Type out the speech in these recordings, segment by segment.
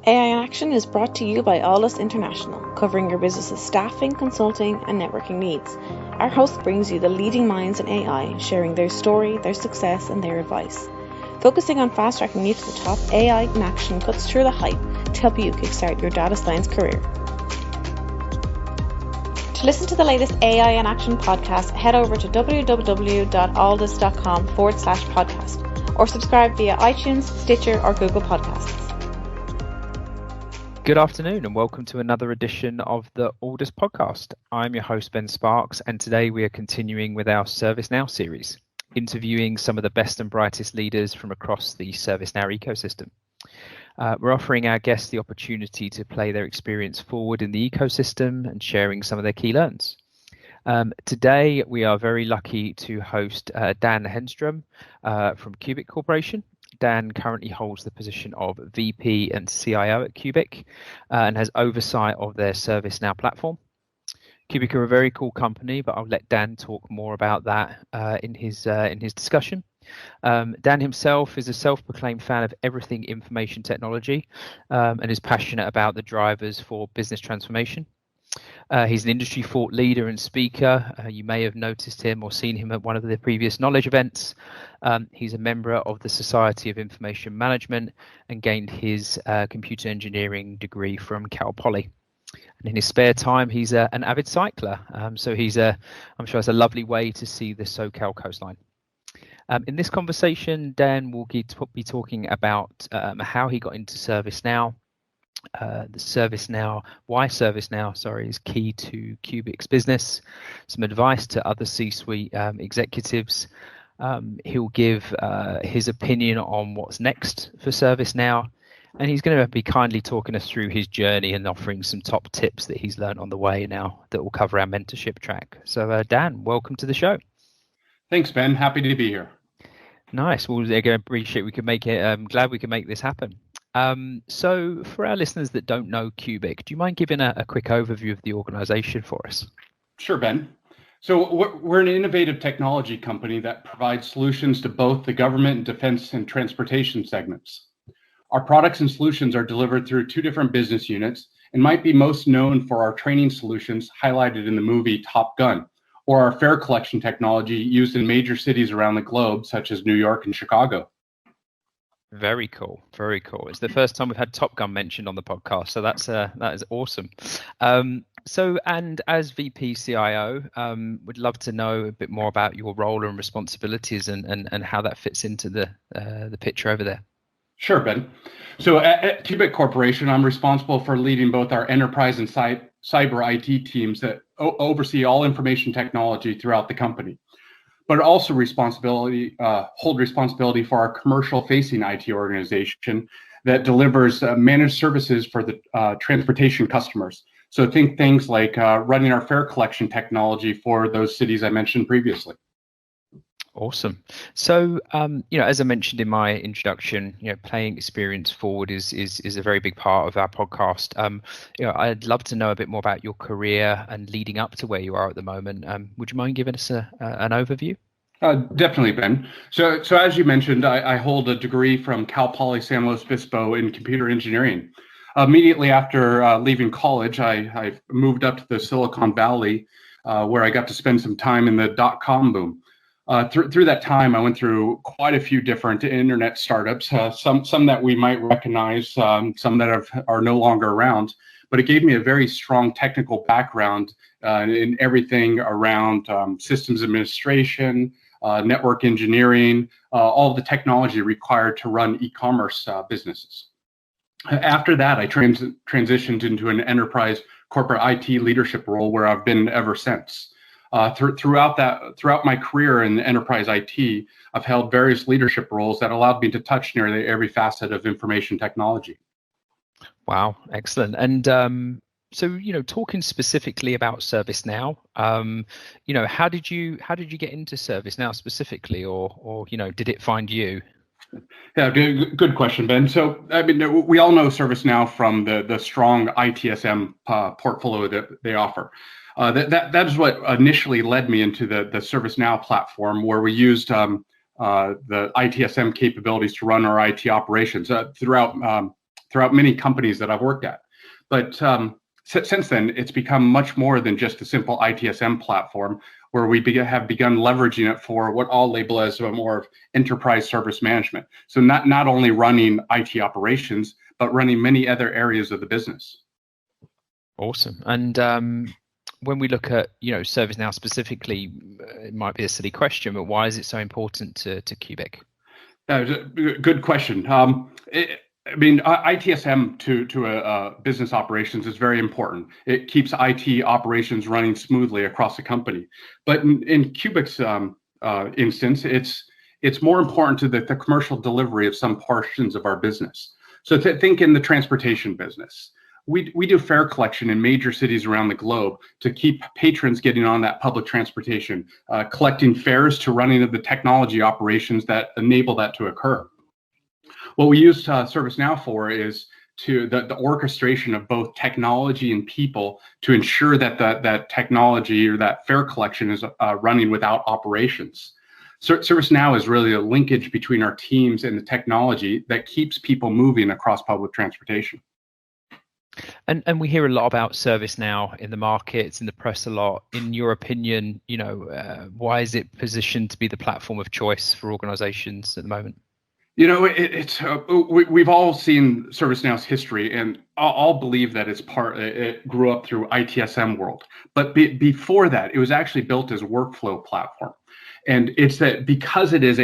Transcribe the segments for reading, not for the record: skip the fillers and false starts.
AI in Action is brought to you by Alldus International, covering your business's staffing, consulting, and networking needs. Our host brings you the leading minds in AI, sharing their story, their success, and their advice. Focusing on fast-tracking you to the top, AI in Action cuts through the hype to help you kickstart your data science career. To listen to the latest AI in Action podcast, head over to www.alldus.com/podcast or subscribe via iTunes, Stitcher, or Google Podcasts. Good afternoon and welcome to another edition of the Alldus podcast. I'm your host, Ben Sparks, and today we are continuing with our ServiceNow series, interviewing some of the best and brightest leaders from across the ServiceNow ecosystem. We're offering our guests the opportunity to play their experience forward in the ecosystem and sharing some of their key learns. Today, we are very lucky to host Dan Hedstrom from Cubic Corporation. Dan currently holds the position of VP and CIO at Cubic and has oversight of their ServiceNow platform. Cubic are a very cool company, but I'll let Dan talk more about that in his discussion. Dan himself is a self-proclaimed fan of everything information technology and is passionate about the drivers for business transformation. He's an industry thought leader and speaker. You may have noticed him or seen him at one of the previous knowledge events. He's a member of the Society of Information Management and gained his computer engineering degree from Cal Poly. And in his spare time, he's an avid cycler. So I'm sure it's a lovely way to see the SoCal coastline. In this conversation, Dan will be talking about how he got into ServiceNow, why ServiceNow, is key to Cubic's business, some advice to other C-suite executives. He'll give his opinion on what's next for ServiceNow, and he's going to be kindly talking us through his journey and offering some top tips that he's learned on the way now that will cover our mentorship track. So Dan, welcome to the show. Thanks, Ben. Happy to be here. Nice. Well, they're going to appreciate we can make it. I'm glad we can make this happen. So for our listeners that don't know Cubic, do you mind giving a quick overview of the organization for us? Sure, Ben. So we're an innovative technology company that provides solutions to both the government, defense, and transportation segments. Our products and solutions are delivered through two different business units and might be most known for our training solutions highlighted in the movie Top Gun, or our fare collection technology used in major cities around the globe, such as New York and Chicago. Very cool. Very cool. It's the first time we've had Top Gun mentioned on the podcast, so that is awesome. And as VP CIO, would love to know a bit more about your role and responsibilities and how that fits into the picture over there. Sure, Ben. So at Cubic Corporation, I'm responsible for leading both our enterprise and cyber IT teams that oversee all information technology throughout the company, but also hold responsibility for our commercial-facing IT organization that delivers managed services for the transportation customers. So think things like running our fare collection technology for those cities I mentioned previously. Awesome. So, as I mentioned in my introduction, playing experience forward is a very big part of our podcast. I'd love to know a bit more about your career and leading up to where you are at the moment. Would you mind giving us an overview? Definitely, Ben. So as you mentioned, I hold a degree from Cal Poly San Luis Obispo in computer engineering. Immediately after leaving college, I moved up to the Silicon Valley, where I got to spend some time in the dot-com boom. Through that time, I went through quite a few different internet startups, some that we might recognize, some that are no longer around. But it gave me a very strong technical background in everything around systems administration, network engineering, all of the technology required to run e-commerce businesses. After that, I transitioned into an enterprise corporate IT leadership role where I've been ever since. Throughout my career in enterprise IT, I've held various leadership roles that allowed me to touch nearly every facet of information technology. Wow, excellent. And so, talking specifically about ServiceNow, how did you get into ServiceNow specifically, or did it find you? Yeah, good question, Ben. So, I mean, we all know ServiceNow from the strong ITSM portfolio that they offer. That is what initially led me into the ServiceNow platform, where we used the ITSM capabilities to run our IT operations throughout throughout many companies that I've worked at. But since then, it's become much more than just a simple ITSM platform, where we have begun leveraging it for what I'll label as a more of enterprise service management. So not only running IT operations, but running many other areas of the business. Awesome. And when we look at ServiceNow specifically, it might be a silly question, but why is it so important to Cubic? Good question. ITSM to a business operations is very important. It keeps IT operations running smoothly across the company. But in Cubic's instance, it's more important to the commercial delivery of some portions of our business. So think in the transportation business. We do fare collection in major cities around the globe to keep patrons getting on that public transportation, collecting fares to running of the technology operations that enable that to occur. What we use ServiceNow for is the orchestration of both technology and people to ensure that that technology or that fare collection is running without operations. ServiceNow is really a linkage between our teams and the technology that keeps people moving across public transportation. And we hear a lot about ServiceNow in the market, it's in the press a lot. In your opinion, why is it positioned to be the platform of choice for organizations at the moment? We've all seen ServiceNow's history, and all believe that it grew up through ITSM world. But before that, it was actually built as a workflow platform. And it's that because it is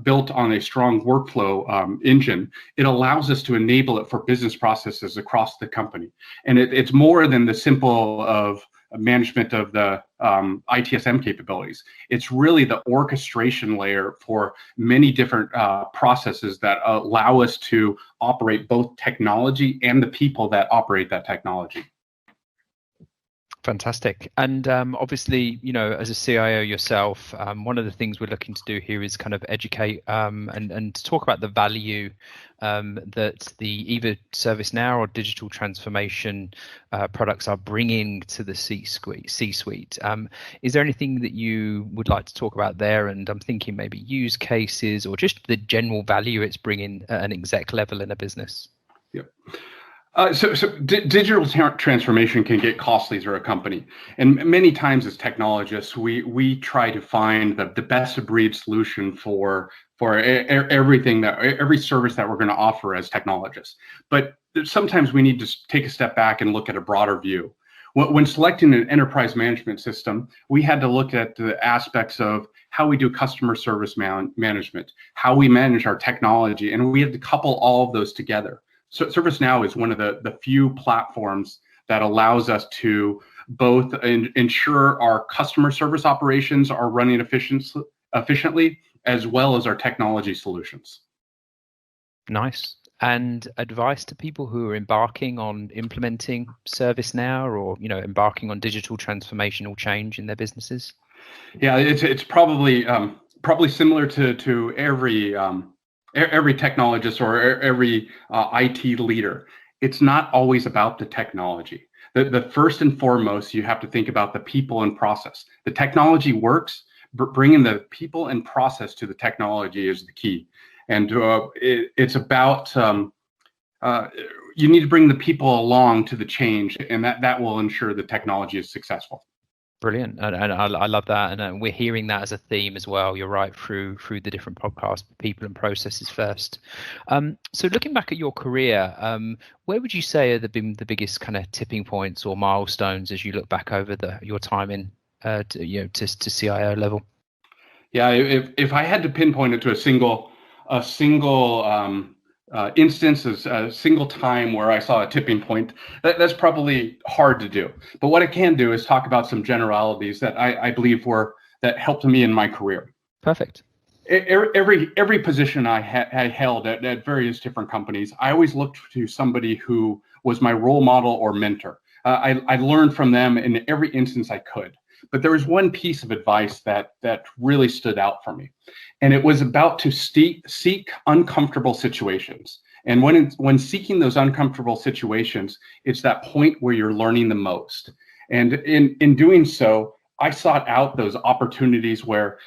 built on a strong workflow engine, it allows us to enable it for business processes across the company. And it's more than the simple of management of the ITSM capabilities. It's really the orchestration layer for many different processes that allow us to operate both technology and the people that operate that technology. Fantastic. And obviously, as a CIO yourself, one of the things we're looking to do here is kind of educate and talk about the value that the either ServiceNow or digital transformation products are bringing to the C-suite. Is there anything that you would like to talk about there? And I'm thinking maybe use cases or just the general value it's bringing at an exec level in a business. Yep. So digital transformation can get costly for a company, and many times as technologists, we try to find the best of breed solution for everything every service that we're going to offer as technologists. But sometimes we need to take a step back and look at a broader view. When selecting an enterprise management system, we had to look at the aspects of how we do customer service management, how we manage our technology, and we had to couple all of those together. So ServiceNow is one of the few platforms that allows us to both ensure our customer service operations are running efficiently, as well as our technology solutions. Nice. And advice to people who are embarking on implementing ServiceNow or embarking on digital transformational change in their businesses? Yeah, it's probably similar to every technologist or every IT leader. It's not always about the technology. The first and foremost, you have to think about the people and process. The technology works, but bringing the people and process to the technology is the key. And it's about you need to bring the people along to the change, and that will ensure the technology is successful. Brilliant, and I love that, and we're hearing that as a theme as well. You're right, through the different podcasts, people and processes first. So looking back at your career, where would you say have been the biggest kind of tipping points or milestones as you look back over your time in to CIO level? Yeah, if I had to pinpoint it to a single instance, a single time where I saw a tipping point, that's probably hard to do. But what I can do is talk about some generalities that I believe that helped me in my career. Perfect. Every position I held at various different companies, I always looked to somebody who was my role model or mentor. I learned from them in every instance I could. But there was one piece of advice that really stood out for me, and it was about to seek uncomfortable situations. And when seeking those uncomfortable situations, it's that point where you're learning the most. And in doing so, I sought out those opportunities where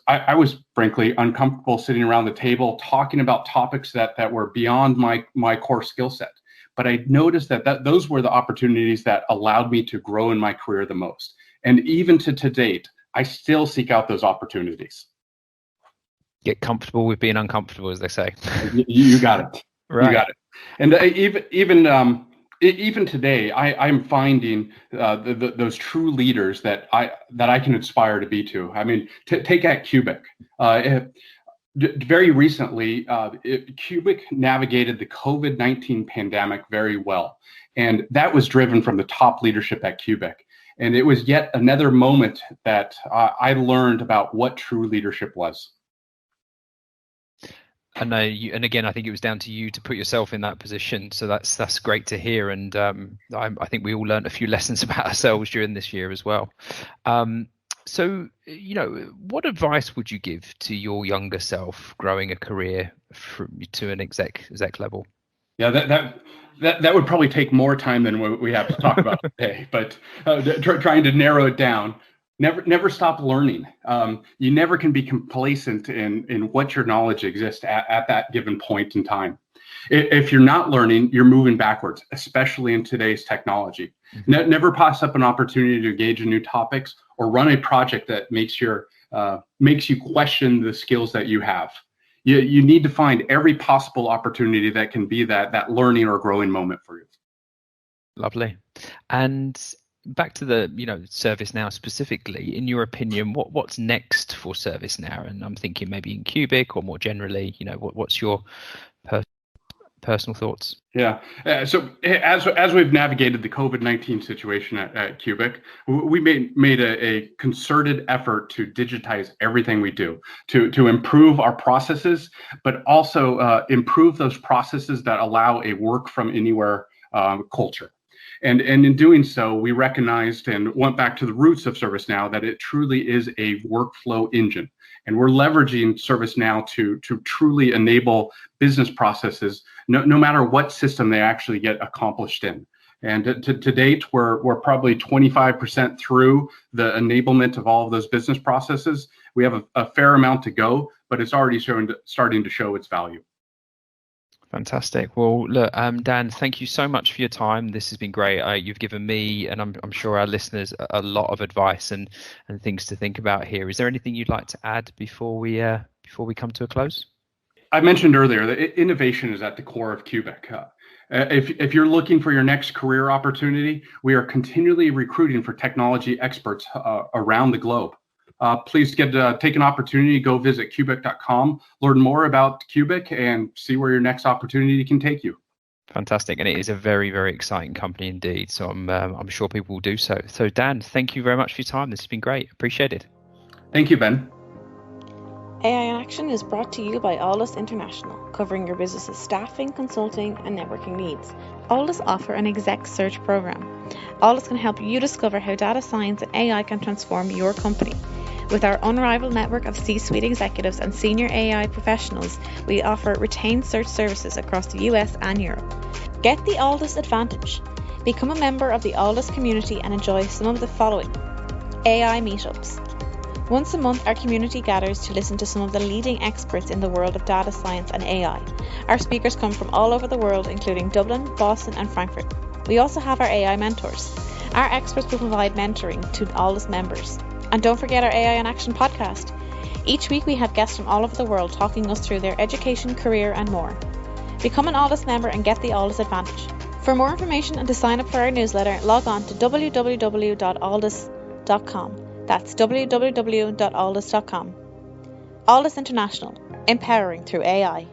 I was frankly uncomfortable sitting around the table talking about topics that were beyond my core skill set. But I noticed that those were the opportunities that allowed me to grow in my career the most. And even to date, I still seek out those opportunities. Get comfortable with being uncomfortable, as they say. You got it. Right. You got it. And even today, I'm finding those true leaders that I can aspire to be to. I mean, take at Cubic. Very recently, Cubic navigated the COVID-19 pandemic very well, and that was driven from the top leadership at Cubic. And it was yet another moment that I learned about what true leadership was. I know you, and again, I think it was down to you to put yourself in that position. So that's great to hear. And I think we all learned a few lessons about ourselves during this year as well. So, what advice would you give to your younger self growing a career to an exec level? Yeah, that would probably take more time than what we have to talk about today. But trying to narrow it down. Never stop learning. You never can be complacent in what your knowledge exists at that given point in time. If you're not learning, you're moving backwards, especially in today's technology. Mm-hmm. Never pass up an opportunity to engage in new topics or run a project that makes you question the skills that you have. You need to find every possible opportunity that can be that learning or growing moment for you. Lovely. And back to the ServiceNow specifically, in your opinion, what's next for ServiceNow? And I'm thinking maybe in Cubic or more generally, what's your personal thoughts? Yeah. So as we've navigated the COVID-19 situation at Cubic, we made a concerted effort to digitize everything we do, to improve our processes, but also improve those processes that allow a work from anywhere culture. And in doing so, we recognized and went back to the roots of ServiceNow that it truly is a workflow engine. And we're leveraging ServiceNow to truly enable business processes, no matter what system they actually get accomplished in. And to date, we're probably 25% through the enablement of all of those business processes. We have a fair amount to go, but it's already starting to show its value. Fantastic. Well, look, Dan, thank you so much for your time. This has been great. You've given me, and I'm sure our listeners, a lot of advice and things to think about here. Is there anything you'd like to add before we come to a close? I mentioned earlier that innovation is at the core of Cubic. If you're looking for your next career opportunity, we are continually recruiting for technology experts around the globe. Please take an opportunity, go visit cubic.com, learn more about Cubic, and see where your next opportunity can take you. Fantastic, and it is a very, very exciting company indeed. So I'm sure people will do so. So Dan, thank you very much for your time. This has been great. Appreciate it. Thank you, Ben. AI in Action is brought to you by Alldus International, covering your business's staffing, consulting, and networking needs. Alldus offer an exec search program. Alldus can help you discover how data science and AI can transform your company. With our unrivaled network of C-suite executives and senior AI professionals, we offer retained search services across the US and Europe. Get the Alldus advantage. Become a member of the Alldus community and enjoy some of the following: AI meetups. Once a month, our community gathers to listen to some of the leading experts in the world of data science and AI. Our speakers come from all over the world, including Dublin, Boston, and Frankfurt. We also have our AI mentors. Our experts will provide mentoring to Alldus members. And don't forget our AI in Action podcast. Each week we have guests from all over the world talking us through their education, career, and more. Become an Alldus member and get the Alldus advantage. For more information and to sign up for our newsletter, log on to www.alldus.com. That's www.alldus.com. Alldus International, empowering through AI.